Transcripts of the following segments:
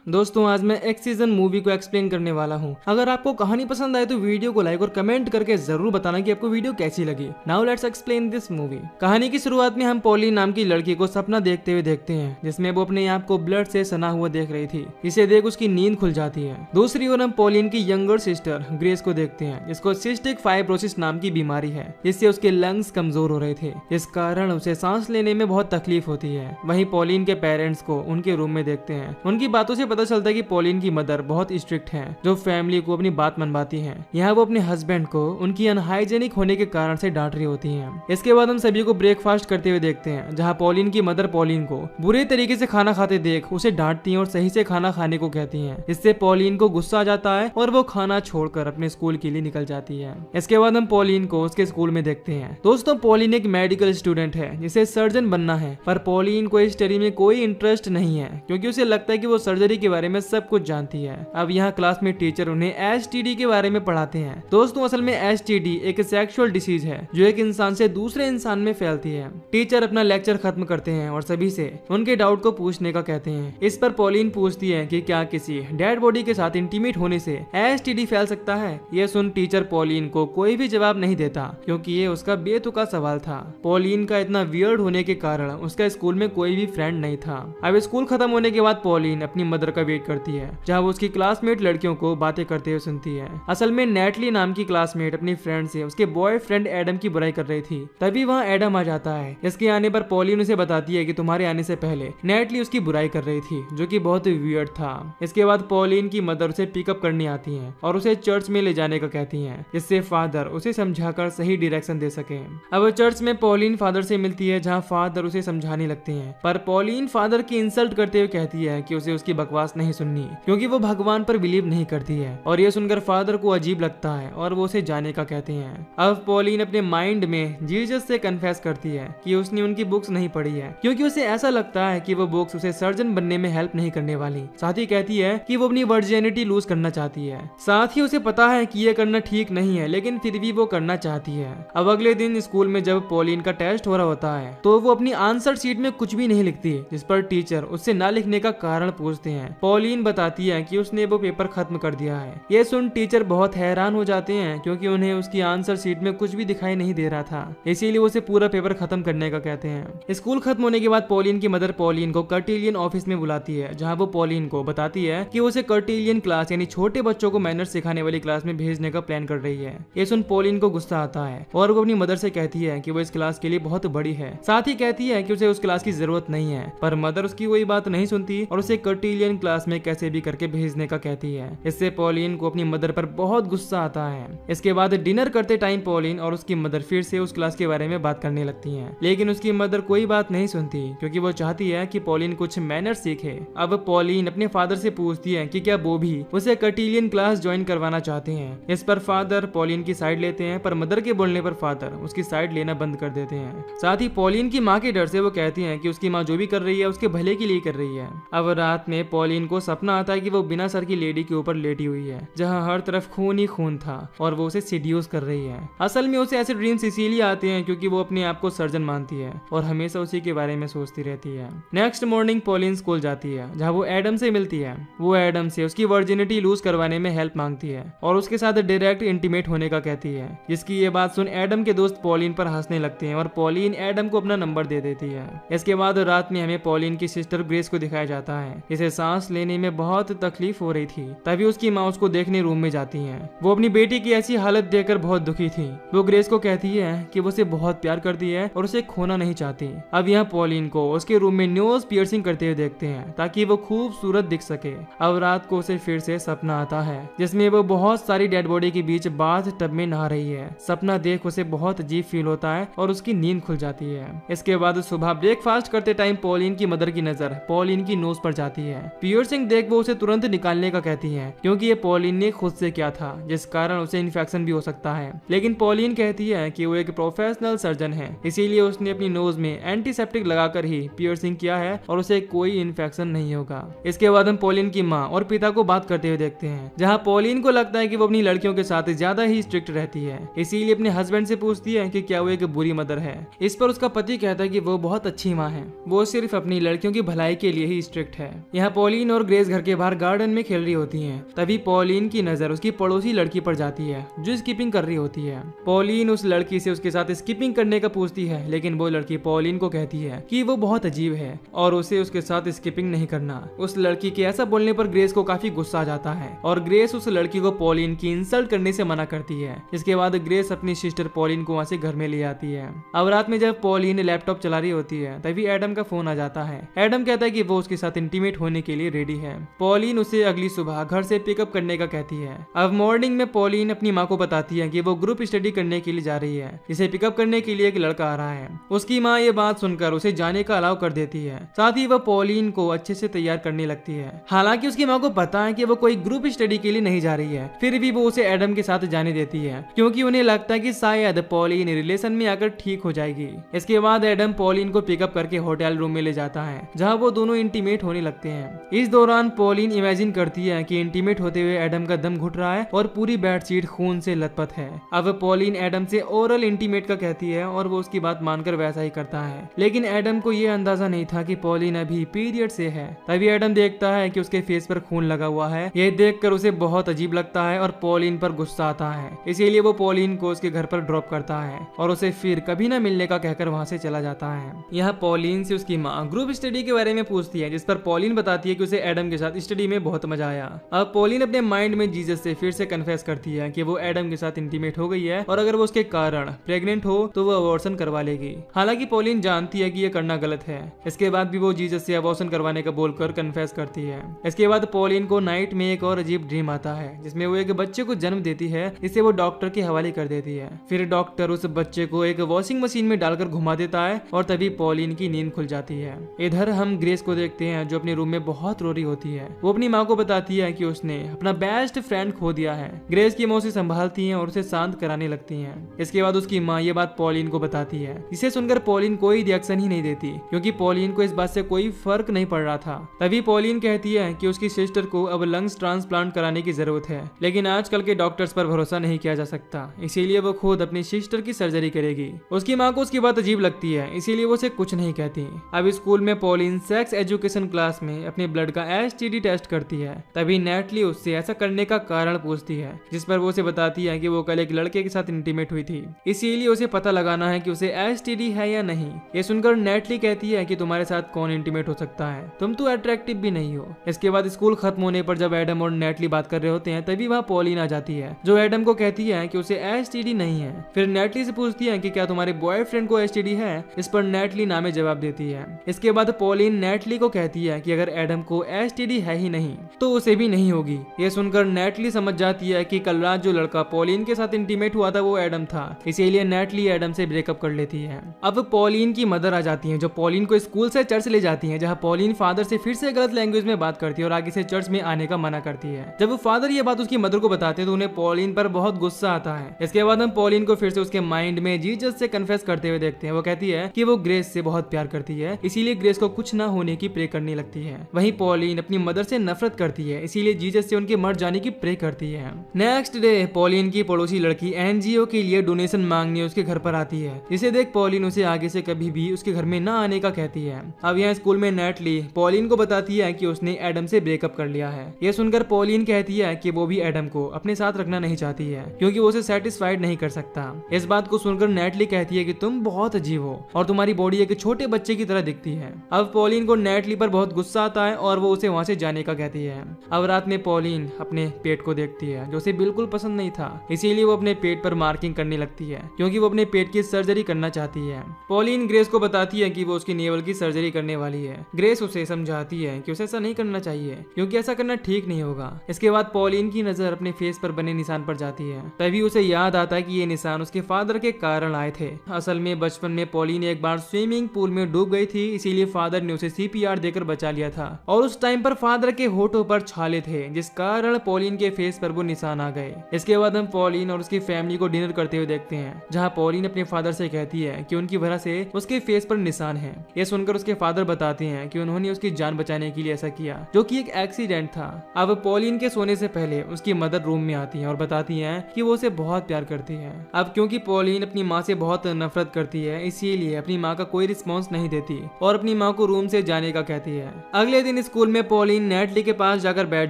दोस्तों आज मैं एक्सीजन मूवी को एक्सप्लेन करने वाला हूँ। अगर आपको कहानी पसंद आए तो वीडियो को लाइक और कमेंट करके जरूर बताना कि आपको वीडियो कैसी लगी। Now let's explain this movie. कहानी की शुरुआत में हम पॉलिन नाम की लड़की को सपना देखते हुए देखते हैं, जिसमें वो अपने आप को ब्लड से सना हुआ देख रही थी। इसे देख उसकी नींद खुल जाती है। दूसरी ओर हम पॉलिन की यंगर सिस्टर ग्रेस को देखते हैं, जिसको सिस्टिक फाइब्रोसिस नाम की बीमारी है, जिससे उसके लंग्स कमजोर हो रहे थे। इस कारण उसे सांस लेने में बहुत तकलीफ होती है। वहीं पॉलिन के पेरेंट्स को उनके रूम में देखते हैं। उनकी बातों से पता चलता है कि पॉलिन की मदर बहुत स्ट्रिक्ट हैं, जो फैमिली को अपनी बात मनवाती हैं। यहाँ वो अपने हस्बैंड को उनकी अनहाइजेनिक होने के कारण से डांट रही होती हैं। इसके बाद हम सभी को ब्रेकफास्ट करते हुए देखते हैं, जहाँ पॉलिन की मदर पॉलिन को बुरे तरीके से खाना खाते देख उसे डांटती हैं और सही से खाना खाने को कहती हैं। इससे पॉलिन को गुस्सा आ जाता है और वो खाना छोड़कर अपने स्कूल के लिए निकल जाती है। इसके बाद हम पॉलिन को उसके स्कूल में देखते हैं। दोस्तों पॉलिन एक मेडिकल स्टूडेंट है जिसे सर्जन बनना है, पर पॉलिन को इस स्टडी में कोई इंटरेस्ट नहीं है, क्योंकि उसे लगता है कि वो सर्जरी के बारे में सब कुछ जानती है। अब यहाँ क्लास में टीचर उन्हें एसटीडी के बारे में पढ़ाते हैं। दोस्तों असल में एसटीडी एक सेक्सुअल डिसीज है जो एक इंसान से दूसरे इंसान में फैलती है। टीचर अपना लेक्चर खत्म करते हैं और सभी से उनके डाउट को पूछने का कहते हैं। इस पर पॉलिन पूछती है कि क्या किसी डेड बॉडी के साथ इंटीमेट होने से एसटीडी फैल सकता है। यह सुन टीचर पॉलिन को कोई भी जवाब नहीं देता, क्योंकि ये उसका बेतुका सवाल था। पॉलिन का इतना वियर्ड होने के कारण उसका स्कूल में कोई भी फ्रेंड नहीं था। अब स्कूल खत्म होने के बाद पॉलिन अपनी मदर का वेट करती है, जहाँ वो उसकी क्लासमेट लड़कियों को बातें करते हुए सुनती है। असल में नेटली नाम की क्लासमेट अपनी फ्रेंड से उसके बॉयफ्रेंड एडम की बुराई कर रही थी। तभी वहाँ एडम आ जाता है। इसके आने पर पॉलिन उसे बताती है कि तुम्हारे आने से पहले नेटली उसकी बुराई कर रही थी, जो कि बहुत वियर्ड था। इसके बाद पॉलिन की मदर उसे पिकअप करने आती है और उसे चर्च में ले जाने का कहती है, जिससे फादर उसे समझाकर सही डायरेक्शन दे सके। अब चर्च में पॉलिन फादर से मिलती है, जहाँ फादर उसे समझाने लगते हैं, पर पॉलिन फादर की इंसल्ट करते हुए कहती है कि उसे उसकी बकवास नहीं सुननी, क्योंकि वो भगवान पर बिलीव नहीं करती है। और यह सुनकर फादर को अजीब लगता है और वो उसे जाने का कहते हैं। अब पॉलिन अपने माइंड में जीसस से कन्फेस करती है कि उसने उनकी बुक्स नहीं पढ़ी है, क्योंकि उसे ऐसा लगता है कि वो बुक्स उसे सर्जन बनने में हेल्प नहीं करने वाली। साथ ही कहती है कि वो अपनी वर्जिनिटी लूज करना चाहती है। साथ ही उसे पता है कि यह करना ठीक नहीं है, लेकिन फिर भी वो करना चाहती है। अब अगले दिन स्कूल में जब पॉलिन का टेस्ट हो रहा होता है, तो वो अपनी आंसर शीट में कुछ भी नहीं लिखती, जिस पर टीचर उससे ना लिखने का कारण पूछते हैं। पॉलिन बताती है कि उसने वो पेपर खत्म कर दिया है। ये सुन टीचर बहुत हैरान हो जाते हैं, क्योंकि उन्हें उसकी आंसर शीट में कुछ भी दिखाई नहीं दे रहा था। इसीलिए उसे पूरा पेपर खत्म करने का कहते हैं। स्कूल खत्म होने के बाद पॉलिन की मदर पॉलिन को कर्टिलियन ऑफिस में बुलाती है, जहाँ वो पॉलिन को बताती है कि उसे कर्टिलियन क्लास यानी छोटे बच्चों को मैनर्स सिखाने वाली क्लास में भेजने का प्लान कर रही है। ये सुन पॉलिन को गुस्सा आता है और वो अपनी मदर से कहती है कि वो इस क्लास के लिए बहुत बड़ी है। साथ ही कहती है कि उसे उस क्लास की जरूरत नहीं है, पर मदर उसकी कोई बात नहीं सुनती और उसे कर्टिलियन क्लास में कैसे भी करके भेजने का कहती है। इससे पॉलिन को अपनी मदर पर बहुत गुस्सा आता है। इसके बाद डिनर करते टाइम पॉलिन और उसकी मदर फिर से उस क्लास के बारे में बात करने लगती हैं, लेकिन उसकी मदर कोई बात नहीं सुनती, क्योंकि वो चाहती है कि पॉलिन कुछ मैनर सीखे। अब पॉलिन अपने फादर से पूछती है कि क्या वो भी उसे कर्टिलियन क्लास ज्वाइन करवाना चाहते हैं। इस पर फादर पॉलिन की साइड लेते हैं, पर मदर के बोलने पर फादर उसकी साइड लेना बंद कर देते हैं। साथ ही पॉलिन की माँ के डर से वो कहती हैं कि उसकी माँ जो भी कर रही है उसके भले के लिए कर रही है। अब रात में पॉलिन को सपना आता है कि वो बिना सर की लेडी के ऊपर लेटी हुई है, जहाँ हर तरफ खून ही खून था और वो उसे सीड्यूस कर रही है। असल में उसे ऐसे ड्रीम्स इसीलिए आते हैं क्योंकि वो अपने आप को सर्जन मानती है और हमेशा उसी के बारे में सोचती रहती है। नेक्स्ट मॉर्निंग पॉलिन स्कूल जाती है, जहाँ वो एडम से मिलती है। वो एडम से उसकी वर्जिनिटी लूज करवाने में हेल्प मांगती है और उसके साथ डायरेक्ट इंटीमेट होने का कहती है। जिसकी ये बात सुन एडम के दोस्त पॉलिन पर हंसने लगते हैं और पॉलिन एडम को अपना नंबर दे देती है। इसके बाद रात में हमें पॉलिन की सिस्टर ग्रेस को दिखाया जाता है। इसे सांस लेने में बहुत तकलीफ हो रही थी, तभी उसकी माँ उसको देखने रूम में जाती है। वो अपनी बेटी की ऐसी हालत देखकर बहुत दुखी थी। वो ग्रेस को कहती है कि वो उसे बहुत प्यार करती है और उसे खोना नहीं चाहती। अब यहाँ पॉलिन को उसके रूम में नोज पियर्सिंग करते हुए देखते हैं, ताकि वो खूबसूरत दिख सके। अब रात को उसे फिर से सपना आता है, जिसमें वो बहुत सारी डेड बॉडी के बीच बाथ टब में नहा रही है। सपना देख उसे बहुत अजीब फील होता है और उसकी नींद खुल जाती है। इसके बाद सुबह ब्रेकफास्ट करते टाइम पॉलिन की मदर की नजर पॉलिन की नोज पर जाती है। पियर्सिंग देख वो उसे तुरंत निकालने का कहती है, क्योंकि ये पॉलिन ने खुद से किया था, जिस कारण उसे इन्फेक्शन भी हो सकता है। लेकिन पॉलिन कहती है कि वो एक प्रोफेशनल सर्जन है, इसीलिए उसने अपनी नोज में एंटीसेप्टिक लगाकर ही पियर्सिंग किया है और उसे कोई इन्फेक्शन नहीं होगा। इसके बाद हम पॉलिन की माँ और पिता को बात करते हुए देखते हैं, जहाँ पॉलिन को लगता है कि वो अपनी लड़कियों के साथ ज्यादा ही स्ट्रिक्ट रहती है, इसीलिए अपने हस्बैंड से पूछती है कि क्या वो एक बुरी मदर है। इस पर उसका पति कहता है कि वो बहुत अच्छी माँ है, वो सिर्फ अपनी लड़कियों की भलाई के लिए ही स्ट्रिक्ट है। यहाँ पॉलिन और ग्रेस घर के बाहर गार्डन में खेल रही होती हैं। तभी पॉलिन की नजर उसकी पड़ोसी लड़की पर जाती है जो स्किपिंग कर रही होती है। पॉलिन उस लड़की से उसके साथ स्किपिंग करने का पूछती है, लेकिन वो लड़की पॉलिन को कहती है कि वो बहुत अजीब है और उसे उसके साथ स्किपिंग नहीं करना। उस लड़की के ऐसा बोलने पर ग्रेस को काफी गुस्सा आ जाता है और ग्रेस उस लड़की को पॉलिन की इंसल्ट करने से मना करती है। इसके बाद ग्रेस अपनी सिस्टर पॉलिन को वहां से घर में ले आती है। अब रात में जब पॉलिन लैपटॉप चला रही होती है तभी एडम का फोन आ जाता है। एडम कहता है कि वो उसके साथ इंटीमेट होने के लिए रेडी है। पॉलिन उसे अगली सुबह घर से पिकअप करने का कहती है। अब मॉर्निंग में पॉलिन अपनी माँ को बताती है कि वो ग्रुप स्टडी करने के लिए जा रही है, जिसे पिकअप करने के लिए एक लड़का आ रहा है। उसकी माँ ये बात सुनकर उसे जाने का अलाउ कर देती है। साथ ही वह पॉलिन को अच्छे से तैयार करने लगती है। हालांकि उसकी माँ को पता है कि वो कोई ग्रुप स्टडी के लिए नहीं जा रही है, फिर भी वो उसे एडम के साथ जाने देती है क्योंकि उन्हें लगता है कि शायद पॉलिन रिलेशन में आकर ठीक हो जाएगी। इसके बाद एडम पॉलिन को पिकअप करके होटल रूम में ले जाता है जहाँ वो दोनों इंटीमेट होने लगते हैं। इस दौरान पॉलिन इमेजिन करती है कि इंटीमेट होते हुए एडम का दम घुट रहा है और पूरी बेडशीट खून से लथपथ है। अब पॉलिन एडम से ओरल इंटीमेट का कहती है और वो उसकी बात मानकर वैसा ही करता है, लेकिन एडम को ये अंदाजा नहीं था कि पॉलिन अभी पीरियड से है। तभी एडम देखता है कि उसके फेस पर खून लगा हुआ है। यह देखकर उसे बहुत अजीब लगता है और पॉलिन पर गुस्सा आता है। इसीलिए वो पॉलिन को उसके घर पर ड्रॉप करता है और उसे फिर कभी न मिलने का कहकर वहां से चला जाता है। यहाँ पॉलिन से उसकी माँ ग्रुप स्टडी के बारे में पूछती है, जिस पर पॉलिन बताती है कि उसे एडम के साथ स्टडी में बहुत मजा आया। अब पॉलिन अपने माइंड में जीसस से फिर से कन्फेस करती है कि वो एडम के साथ इंटीमेट हो गई है और अगर वो उसके कारण प्रेग्नेंट हो तो वो अबॉर्शन करवा लेगी। हालांकि पॉलिन जानती है कि ये करना गलत है। इसके बाद भी वो जीसस से अबॉर्शन करवाने का बोलकर कन्फेस करती है। इसके बाद पॉलिन को नाइट में एक और अजीब ड्रीम आता है जिसमें वो एक बच्चे को जन्म देती है, जिसे वो डॉक्टर के हवाले कर देती है। फिर डॉक्टर उस बच्चे को एक वॉशिंग मशीन में डालकर घुमा देता है और तभी पॉलिन की नींद खुल जाती है। इधर हम ग्रेस को देखते हैं जो अपने रूम में बहुत रो रही होती है। वो अपनी माँ को बताती है कि उसने अपना बेस्ट फ्रेंड खो दिया है। ग्रेस की माँ उसे संभालती है और उसे शांत कराने लगती है। इसके बाद उसकी माँ ये बात पॉलिन को बताती है। इसे सुनकर पॉलिन कोई रिएक्शन ही नहीं देती क्योंकि पॉलिन को इस बात से कोई फर्क नहीं पड़ रहा था। तभी पॉलिन कहती है कि उसकी सिस्टर को अब लंग्स ट्रांसप्लांट कराने की जरूरत है, लेकिन आजकल के डॉक्टर्स पर भरोसा नहीं किया जा सकता, इसीलिए वो खुद अपनी सिस्टर की सर्जरी करेगी। उसकी माँ को उसकी बात अजीब लगती है, इसीलिए वो उसे कुछ नहीं कहती। अब स्कूल में पॉलिन सेक्स एजुकेशन क्लास में अपने ब्लड का एसटीडी टेस्ट करती है। तभी नेटली उससे ऐसा करने का कारण पूछती है, जिस पर वो उसे बताती है कि वो कल एक लड़के के साथ इंटीमेट हुई थी, इसीलिए उसे पता लगाना है कि उसे एसटीडी है या नहीं। ये सुनकर नेटली कहती है कि तुम्हारे साथ कौन इंटीमेट हो सकता है, तुम तो अट्रैक्टिव भी नहीं हो। इसके बाद स्कूल खत्म होने पर जब एडम और नेटली बात कर रहे होते हैं तभी वहाँ पॉलिन आ जाती है जो एडम को कहती है कि उसे एसटीडी नहीं है। फिर नेटली से पूछती है कि क्या तुम्हारे बॉयफ्रेंड को एसटीडी है। इस पर नेटली ना में जवाब देती है। इसके बाद पॉलिन नेटली को कहती है कि अगर एडम को एसटीडी है ही नहीं तो उसे भी नहीं होगी। ये सुनकर नेटली समझ जाती है कि कल रात जो लड़का पॉलिन के साथ इंटीमेट हुआ था वो एडम था, इसीलिए नेटली एडम से ब्रेकअप कर लेती है। अब पॉलिन की मदर आ जाती है जो पॉलिन को स्कूल से चर्च ले जाती है, जहाँ पॉलिन फादर से फिर से गलत लैंग्वेज में बात करती है और आगे से चर्च में आने का मना करती है। जब वो फादर ये बात उसकी मदर को बताते हैं तो उन्हें पॉलिन पर बहुत गुस्सा आता है। इसके बाद हम पॉलिन को फिर से उसके माइंड में जीसस से कन्फेस करते हुए देखते हैं। वो कहती है कि वो ग्रेस से बहुत प्यार करती है, इसीलिए ग्रेस को कुछ ना होने की प्रे करने लगती है। वहीं पॉलिन अपनी मदर से नफरत करती है, इसीलिए जीसस से उनके मर जाने की प्रे करती है। नेक्स्ट डे पॉलिन की पड़ोसी लड़की एनजीओ के लिए डोनेशन मांगने उसके घर पर आती है, जिसे देख पॉलिन उसे आगे से कभी भी उसके घर में न आने का कहती है। अब यहाँ स्कूल में नेटली पॉलिन को बताती है कि उसने एडम से ब्रेकअप कर लिया है। यह सुनकर पॉलिन कहती है कि वो भी एडम को अपने साथ रखना नहीं चाहती है क्योंकि वो उसे सेटिस्फाइड नहीं कर सकता। इस बात को सुनकर नेटली कहती है कि तुम बहुत अजीब हो और तुम्हारी बॉडी एक छोटे बच्चे की तरह दिखती है। अब पॉलिन को नेटली पर बहुत गुस्सा आता है और वो उसे वहां से जाने का कहती है। अब रात में पॉलिन अपने पेट को देखती है जो उसे बिल्कुल पसंद नहीं था, इसीलिए वो अपने पेट पर मार्किंग करने लगती है क्योंकि वो अपने पेट की सर्जरी करना चाहती है। पॉलिन ग्रेस को बताती है कि वो उसकी नेवल की सर्जरी करने वाली है। ग्रेस उसे समझाती है कि उसे ऐसा नहीं करना चाहिए क्योंकि ऐसा करना ठीक नहीं होगा। इसके बाद पॉलिन की नजर अपने फेस पर बने निशान पर जाती है। तभी उसे याद आता है कि ये निशान उसके फादर के कारण आए थे। असल में बचपन में पॉलिन एक बार स्विमिंग पूल में डूब गई थी, इसीलिए फादर ने उसे सीपीआर देकर बचा लिया था और उस टाइम पर फादर के होठों पर छाले थे, जिस कारण पॉलिन के फेस पर वो निशान आ गए। इसके बाद हम पॉलिन और उसकी फैमिली को डिनर करते हुए देखते हैं, जहां पॉलिन अपने फादर से कहती है कि उनकी वजह से उसके फेस पर निशान है। यह सुनकर उसके फादर बताते हैं कि उन्होंने उसकी जान बचाने के लिए ऐसा किया, जो कि एक एक्सीडेंट था। अब पॉलिन के सोने से पहले उसकी मदर रूम में आती है और बताती है कि वो उसे बहुत प्यार करती है। अब क्योंकि पॉलिन अपनी माँ से बहुत नफरत करती है, इसीलिए अपनी माँ का कोई रिस्पॉन्स नहीं देती और अपनी माँ को रूम से जाने का कहती है। अगले दिन अपने स्कूल में पॉलिन नेटली के पास जाकर बैठ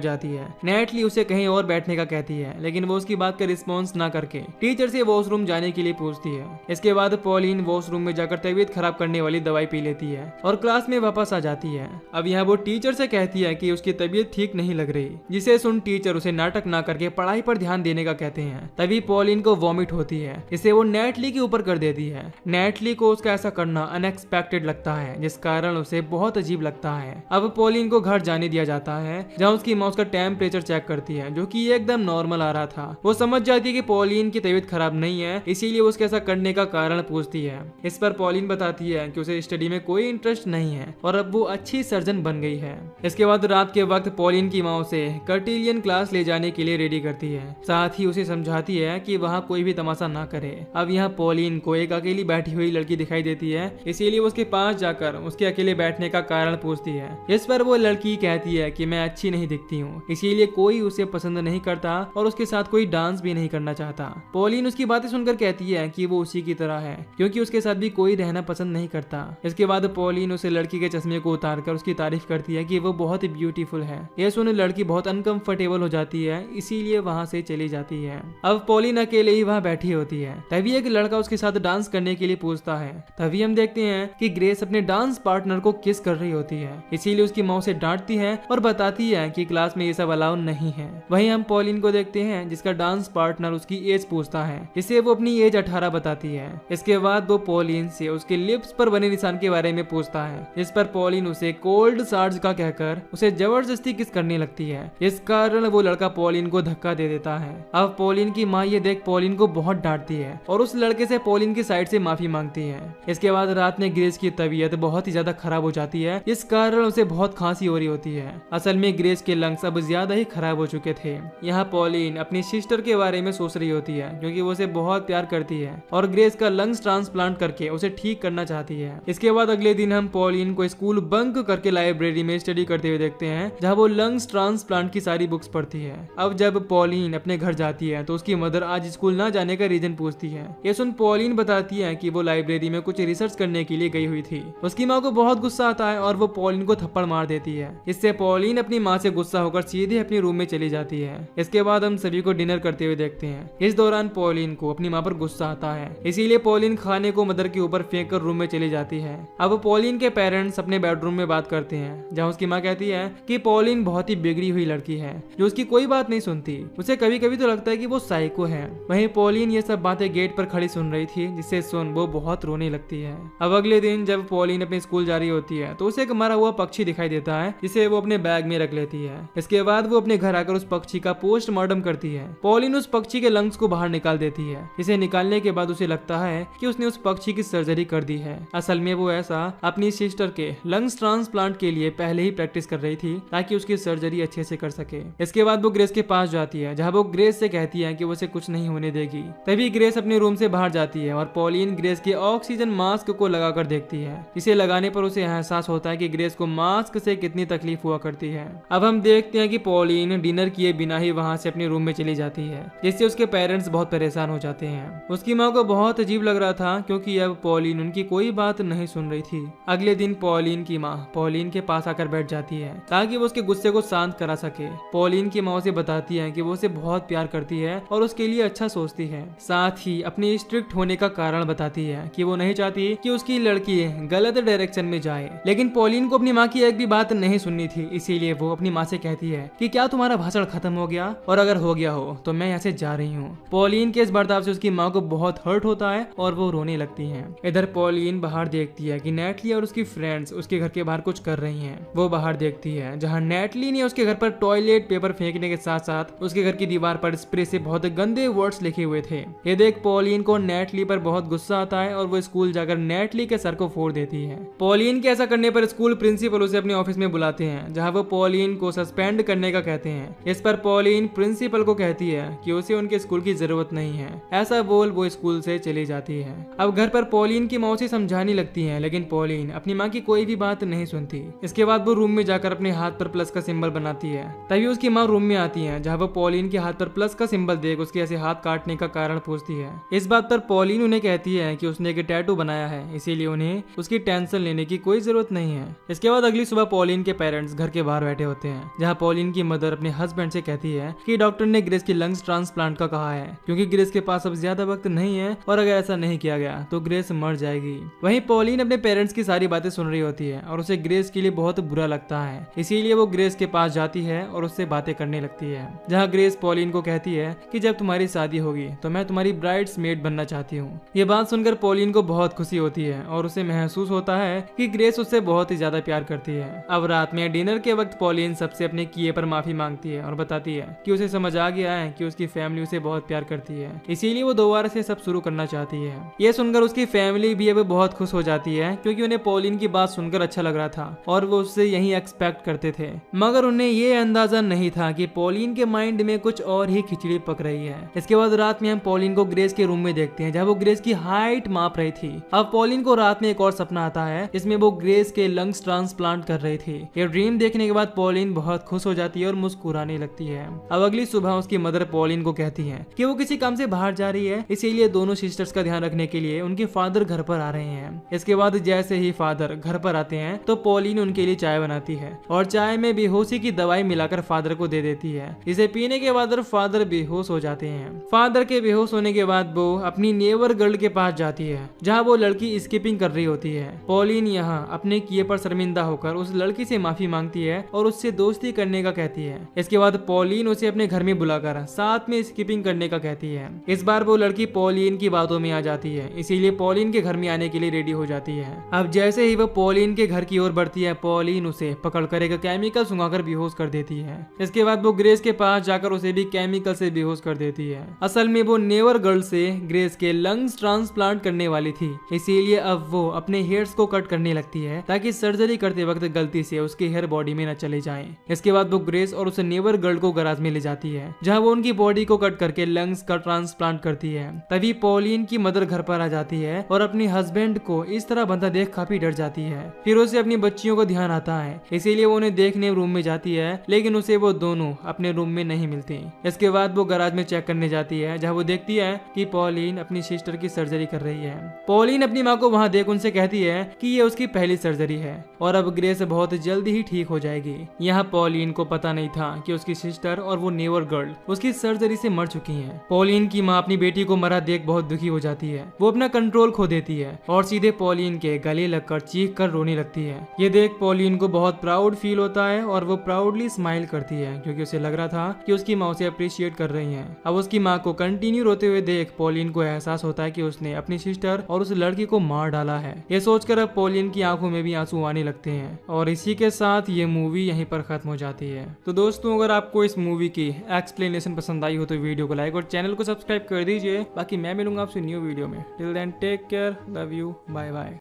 जाती है। नेटली उसे कहीं और बैठने का कहती है, लेकिन वो उसकी बात का रिस्पॉन्स ना करके टीचर से वॉशरूम जाने के लिए पूछती है। इसके बाद पॉलिन वॉशरूम में जाकर तबीयत खराब करने वाली दवाई पी लेती है और क्लास में वापस आ जाती है। अब यहाँ वो टीचर से कहती है कि उसकी तबीयत ठीक नहीं लग रही, जिसे सुन टीचर उसे नाटक ना करके पढ़ाई पर ध्यान देने का कहते हैं। तभी पॉलिन को वॉमिट होती है, जिसे वो नेटली के ऊपर कर देती है। नेटली को उसका ऐसा करना अनएक्सपेक्टेड लगता है, जिस कारण उसे बहुत अजीब लगता है। अब पॉलिन को घर जाने दिया जाता है, जहाँ उसकी माँ उसका टेम्परेचर चेक करती है, जो कि एकदम नॉर्मल आ रहा था। वो समझ जाती है कि पॉलिन की तबीयत खराब नहीं है, इसीलिए वो उसके ऐसा करने का कारण पूछती है। इस पर पॉलिन बताती है कि उसे स्टडी में कोई इंटरेस्ट नहीं है और अब वो अच्छी सर्जन बन गई है। इसके बाद रात के वक्त पॉलिन की माँ उसे कर्टिलियन क्लास ले जाने के लिए रेडी करती है, साथ ही उसे समझाती है कि वहाँ कोई भी तमाशा ना करे। अब यहाँ पॉलिन को एक अकेली बैठी हुई लड़की दिखाई देती है, इसीलिए वो उसके पास जाकर उसके अकेले बैठने का कारण पूछती है। इस पर वो लड़की कहती है कि मैं अच्छी नहीं दिखती हूँ, इसीलिए कोई उसे पसंद नहीं करता और उसके साथ कोई डांस भी नहीं करना चाहता। पॉलिन उसकी बातें सुनकर कहती है कि वो उसी की तरह है, क्योंकि उसके साथ भी कोई रहना पसंद नहीं करता। इसके बाद पॉलिन उसे लड़की के चश्मे को उतारकर उसकी तारीफ करती है कि वो बहुत ही ब्यूटीफुल है। यह सुन लड़की बहुत अनकंफर्टेबल हो जाती है, इसीलिए वहाँ से चली जाती है। अब पॉलिन अकेले ही वहाँ बैठी होती है, तभी एक लड़का उसके साथ डांस करने के लिए पूछता है। तभी हम देखते हैं कि ग्रेस अपने डांस पार्टनर को किस कर रही होती है, इसीलिए उसकी माँ उसे डांटती है और बताती है कि क्लास में ये सब अलाउ नहीं है। वहीं हम पॉलिन को देखते हैं, जिसका डांस पार्टनर उसकी एज पूछता है, जिसे वो अपनी एज 18 बताती है। इसके बाद वो पॉलिन से उसके लिप्स पर बने निशान के बारे में पूछता है, जिस पर पॉलिन उसे कोल्ड सार्ज का कहकर उसे जबरदस्ती किस करने लगती है। इस कारण वो लड़का पॉलिन को धक्का दे देता है। अब पॉलिन की माँ ये देख पॉलिन को बहुत डांटती है और उस लड़के से पॉलिन की साइड से माफी मांगती है। इसके बाद रात में ग्रेस की तबीयत बहुत ही ज्यादा खराब हो जाती है, इस कारण उसे बहुत खांसी हो रही होती है। असल में ग्रेस के लंग्स अब ज्यादा ही खराब हो चुके थे। यहाँ पॉलिन अपनी सिस्टर के बारे में सोच रही होती है, क्योंकि वो उसे बहुत प्यार करती है और ग्रेस का लंग्स ट्रांसप्लांट करके उसे ठीक करना चाहती है। इसके बाद अगले दिन हम पॉलिन को स्कूल बंक करके लाइब्रेरी में स्टडी करते हुए देखते हैं, जहाँ वो लंग्स ट्रांसप्लांट की सारी बुक्स पढ़ती है। अब जब पॉलिन अपने घर जाती है तो उसकी मदर आज स्कूल ना जाने का रीजन पूछती है। ये सुन पॉलिन बताती है कि वो लाइब्रेरी में कुछ रिसर्च करने के लिए गई हुई थी। उसकी माँ को बहुत गुस्सा आता है और वो पॉलिन को थप्पड़ मार देती है। इससे पॉलिन अपनी माँ से गुस्सा होकर सीधे अपने रूम में चली जाती है। इसके बाद हम सभी को डिनर करते हुए देखते हैं। इस दौरान पॉलिन को अपनी माँ पर गुस्सा आता है, इसीलिए पॉलिन खाने को मदर के ऊपर फेंक कर रूम में चली जाती है। अब पॉलिन के पेरेंट्स अपने बेडरूम में बात करते हैं, जहाँ उसकी माँ कहती है कि पॉलिन बहुत ही बिगड़ी हुई लड़की है, जो उसकी कोई बात नहीं सुनती। उसे कभी कभी तो लगता है कि वो साइको है। वहीं पॉलिन ये सब बातें गेट पर खड़ी सुन रही थी, जिससे सुन वो बहुत रोने लगती है। अब अगले दिन जब पॉलिन अपने स्कूल जा रही होती है तो उसे एक मरा हुआ पक्षी दिखाई देता है, जिसे वो अपने बैग में रख लेती है। इसके बाद वो अपने घर आकर उस पक्षी का पोस्टमार्टम करती है। पॉलिन उस पक्षी के लंग्स को बाहर निकाल देती है। इसे निकालने के बाद उसे लगता है कि उसने उस पक्षी की सर्जरी कर दी है। असल में वो ऐसा अपनी सिस्टर के लंग्स ट्रांसप्लांट के लिए पहले ही प्रैक्टिस कर रही थी, ताकि उसकी सर्जरी अच्छे से कर सके। इसके बाद वो ग्रेस के पास जाती है, जहाँ वो ग्रेस से कहती है कि वो उसे कुछ नहीं होने देगी। तभी ग्रेस अपने रूम से बाहर जाती है और पॉलिन ग्रेस के ऑक्सीजन मास्क को लगाकर देखती है। इसे लगाने पर उसे एहसास होता है कि ग्रेस को मास्क से कितनी तकलीफ हुआ करती है। अब हम देखते हैं कि पॉलिन डिनर किए बिना ही वहाँ से अपने रूम में चली जाती है, जिससे उसके पेरेंट्स बहुत परेशान हो जाते हैं। उसकी माँ को बहुत अजीब लग रहा था, क्योंकि अब पॉलिन उनकी कोई बात नहीं सुन रही थी। अगले दिन पॉलिन की माँ पॉलिन के पास आकर बैठ जाती है, ताकि वो उसके गुस्से को शांत करा सके। पॉलिन की माँ उसे बताती है कि वो उसे बहुत प्यार करती है और उसके लिए अच्छा सोचती है। साथ ही अपने स्ट्रिक्ट होने का कारण बताती है कि वो नहीं चाहती कि उसकी लड़की गलत डायरेक्शन में जाए। लेकिन पॉलिन को अपनी माँ की एक भी बात नहीं सुननी थी, इसीलिए वो अपनी माँ से कहती है कि क्या तुम्हारा भाषण खत्म हो गया, और अगर हो गया हो तो मैं यहाँ से जा रही हूँ। पॉलिन के इस बर्ताव से उसकी माँ को बहुत हर्ट होता है और वो रोने लगती है। इधर पॉलिन बाहर देखती है कि नेटली और उसकी फ्रेंड्स उसके घर के बाहर कुछ कर रही हैं। वो बाहर देखती है जहाँ नेटली ने उसके घर पर टॉयलेट पेपर फेंकने के साथ साथ उसके घर की दीवार पर स्प्रे से बहुत गंदे वर्ड्स लिखे हुए थे। ये देख पॉलिन को नेटली पर बहुत गुस्सा आता है और वो स्कूल जाकर नेटली के सर को फोड़ देती है। पॉलिन के ऐसा करने पर स्कूल प्रिंसिपल उसे अपने ऑफिस में बुलाते हैं, जहाँ वो पॉलिन को सस्पेंड करने का कहते हैं। इस पर पॉलिन प्रिंसिपल को कहती है कि उसे उनके स्कूल की जरूरत नहीं है। ऐसा बोल वो स्कूल से चली जाती है। अब घर पर पॉलिन की माँ उसे समझाने लगती है, लेकिन पॉलिन अपनी माँ की कोई भी बात नहीं सुनती। इसके बाद वो रूम में जाकर अपने हाथ पर प्लस का सिंबल बनाती है। तभी उसकी माँ रूम में आती है, जहाँ वो पॉलिन के हाथ पर प्लस का सिंबल देख उसके ऐसे हाथ काटने का कारण पूछती है। इस बात पर पॉलिन उन्हें कहती है कि उसने एक टैटू बनाया है, इसीलिए उन्हें उसकी टेंशन लेने की कोई जरूरत नहीं है। इसके बाद अगली सुबह पॉलिन के पेरेंट्स घर के बाहर बैठे होते हैं, जहाँ पॉलिन की मदर अपने हस्बैंड से कहती है कि डॉक्टर ने ग्रेस की लंग्स ट्रांसप्लांट का कहा है, क्योंकि ग्रेस के पास अब ज्यादा वक्त नहीं है और अगर ऐसा नहीं किया गया तो ग्रेस मर जाएगी। वहीं पॉलिन अपने पेरेंट्स की सारी बातें सुन रही होती है और उसे ग्रेस के लिए बहुत बुरा लगता है, इसीलिए वो ग्रेस के पास जाती है और उससे बातें करने लगती है, जहाँ ग्रेस पॉलिन को कहती है कि जब तुम्हारी शादी होगी तो मैं तुम्हारी ब्राइड्स मेड बनना चाहती हूँ। ये बात सुनकर पॉलिन को बहुत खुशी होती है और उसे महसूस होता है कि ग्रेस उससे बहुत ही ज्यादा प्यार करती है। अब रात में डिनर के वक्त पॉलिन सबसे अपने किए पर माफी मांगती है और बताती है कि उसे समझ आ गया है कि उसकी फैमिली उसे बहुत प्यार करती है, इसीलिए वो दोबारा से सब शुरू करना चाहती है। ये सुनकर उसकी फैमिली भी अब बहुत खुश हो जाती है, क्योंकि उन्हें पॉलिन की बात सुनकर अच्छा लग रहा था और वो उससे यही एक्सपेक्ट करते थे। मगर उन्हें ये अंदाजा नहीं था कि पॉलिन के माइंड में कुछ और ही खिचड़ी पक रही है। इसके बाद रात में हम पॉलिन को ग्रेस के रूम में देखते हैं, जहाँ वो ग्रेस की हाइट माप रही थी। अब पॉलिन को रात में एक और सपना आता है, जिसमें वो ग्रेस के लंग्स ट्रांसप्लांट कर रही थी। ये ड्रीम देखने के बाद पॉलिन बहुत खुश हो जाती है और मुस्कुराने लगती है। अब अगली सुबह उसकी मदर पॉलिन को कहती है कि वो किसी काम से बाहर जा रही है, इसीलिए दोनों सिस्टर्स का ध्यान रखने के लिए उनके फादर घर पर आ रहे हैं। इसके बाद जैसे ही फादर घर पर आते हैं तो पॉलिन उनके लिए चाय बनाती है और चाय में बेहोशी की दवाई मिलाकर फादर को दे देती है। इसे पीने के बाद फादर बेहोश हो जाते हैं। फादर के बेहोश होने के बाद वो अपनी नेबर गर्ल के पास जाती है, जहाँ वो लड़की स्कीपिंग कर रही होती है। पॉलिन यहाँ अपने किए पर शर्मिंदा होकर उस लड़की से माफी मांगती है और उससे दोस्ती करने का कहती है। इसके बाद पॉलिन उसे अपने घर में बुलाकर साथ में स्कीपिंग करने का कहती है। इस बार वो लड़की पॉलिन की बातों में आ जाती है, इसीलिए पॉलिन के घर में आने के लिए रेडी हो जाती है। अब जैसे ही वो पॉलिन के घर की ओर बढ़ती है, पॉलिन उसे पकड़कर एक केमिकल सुंघाकर बेहोश कर देती है। इसके बाद वो ग्रेस के पास जाकर उसे भी केमिकल से बेहोश कर देती है। असल में वो नेवर गर्ल से ग्रेस के लंग्स ट्रांसप्लांट करने वाली थी, इसीलिए अब वो अपने हेयर्स को कट करने लगती है ताकि सर्जरी करते वक्त गलती से उसके हेयर बॉडी में न चले जाएं। इसके बाद वो ग्रेस और उस नेवर गर्ल को गराज में ले जाती है, जहां वो उनकी बॉडी को कट करके लंग्स का ट्रांसप्लांट करती है। तभी पॉलिन की मदर घर पर आ जाती है और अपने हस्बैंड को इस तरह बंधा देख काफी डर जाती है। फिर उसे अपनी बच्चियों को ध्यान आता है, इसीलिए वो उन्हें देखने रूम में जाती है, लेकिन उसे वो दोनों अपने रूम में नहीं मिलती। इसके बाद वो गराज में चेक करने जाती है, जहाँ वो देखती है कि पॉलिन अपनी सिस्टर की सर्जरी कर रही है। पॉलिन अपनी माँ को वहाँ देख उनसे कहती है कि ये उसकी पहली सर्जरी है और अब ग्रेस बहुत जल्दी ही ठीक हो जाएगी। यहाँ पॉलिन को पता नहीं था कि उसकी सिस्टर और वो नेवर गर्ल उसकी सर्जरी से मर चुकी हैं। पॉलिन की माँ अपनी बेटी को मरा देख बहुत दुखी हो जाती है। वो अपना कंट्रोल खो देती है और सीधे पॉलिन के गले लगकर चीख कर रोने लगती है। ये देख पॉलिन को बहुत प्राउड फील होता है और वो प्राउडली स्माइल करती है, क्योंकि उसे लग रहा था कि उसकी माँ उसे अप्रिशिएट कर रही है। अब उसकी माँ को कंटिन्यू रोते हुए देख पॉलिन को एहसास होता है कि उसने अपनी सिस्टर और उस लड़की को मार डाला है। ये सोचकर अब पॉलिन की आंखों में भी आंसू आने लगते हैं और इसी के साथ ये मूवी यहीं पर खत्म हो जाती है। तो दोस्तों, अगर आपको इस मूवी की एक्सप्लेनेशन पसंद आई हो तो वीडियो को लाइक और चैनल को सब्सक्राइब कर दीजिए। बाकी मैं मिलूंगा आपसे न्यू वीडियो में। Till then take care, love you, bye bye.